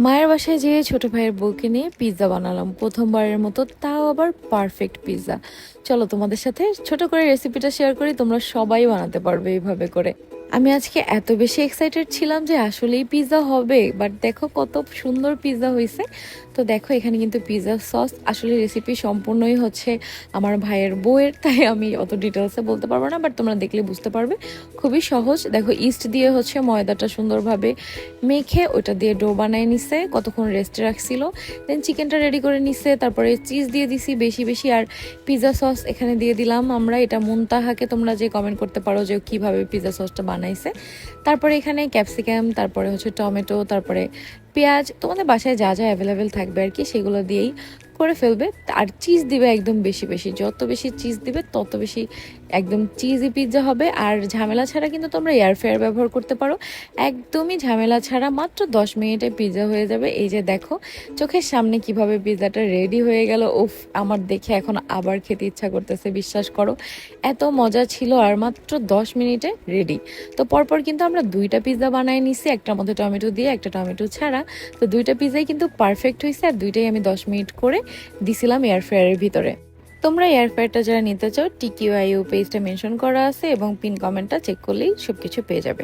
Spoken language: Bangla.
মায়ের বাসায় যেয়ে ছোট ভাইয়ের বউকে নিয়ে পিৎজা বানালাম প্রথমবারের মতো, তাও আবার পারফেক্ট পিৎজা। চলো তোমাদের সাথে ছোট করে রেসিপিটা শেয়ার করি, তোমরা সবাই বানাতে পারবে এইভাবে করে। আমি আজকে এত বেশি এক্সাইটেড ছিলাম যে আসলেই পিৎজা হবে, বাট দেখো কত সুন্দর পিৎজা হয়েছে। তো দেখো এখানে কিন্তু পিৎজা সস, আসলে রেসিপি সম্পূর্ণই হচ্ছে আমার ভাইয়ের বউয়ের, তাই আমি অত ডিটেলসে বলতে পারবো না, বাট তোমরা দেখলে বুঝতে পারবে। খুবই সহজ। দেখো ইস্ট দিয়ে হচ্ছে ময়দাটা সুন্দরভাবে মেখে ওটা দিয়ে ডো বানায় নিছে, কতক্ষণ রেস্টে রাখছিল। দেন চিকেনটা রেডি করে নিছে, তারপরে চিজ দিয়ে দিছি বেশি বেশি, আর পিৎজা সস এখানে দিয়ে দিলাম আমরা। এটা মুনতাহাকে তোমরা যে কমেন্ট করতে পারো যে কিভাবে পিৎজা সসটা বানাইছে। তারপরে এখানে ক্যাপসিকাম, তারপরে হচ্ছে টমেটো, তারপরে পেঁয়াজ, তোমাদের বাসায় যা যা অ্যাভেলেবেল থাকবে আর কি সেগুলো দিয়েই করে ফেলবে। আর চিজ দিবে একদম বেশি বেশি, যত বেশি চিজ দিবে তত বেশি একদম চিজি পিৎজা হবে। আর ঝামেলা ছাড়া কিন্তু তোমরা এয়ার ফ্রায়ার ব্যবহার করতে পারো, একদমই ঝামেলা ছাড়া মাত্র 10 মিনিটে পিৎজা হয়ে যাবে। এই যে দেখো চোখের সামনে কিভাবে পিৎজাটা রেডি হয়ে গেল, উফ আমার দেখে এখন আবার খেতে ইচ্ছা করতেছে, বিশ্বাস করো এত মজা ছিল। আর মাত্র 10 মিনিটে রেডি। তো পরপর কিন্তু আমরা দুইটা পিৎজা বানাই নিছি, একটার মধ্যে টমেটো দিয়ে একটা টমেটো ছাড়া। তো দুইটা পিৎজাই কিন্তু পারফেক্ট হয়েছে, আর দুইটাই আমি 10 মিনিট করে দিছিলাম এয়ার ফ্রায়ারের ভিতরে। তোমরা এয়ার ফ্রায়ারটা যারা নিতে চাও, টিকিউ পেজটা মেনশন করা আছে এবং পিন কমেন্টটা চেক করলেই সবকিছু পেয়ে যাবে।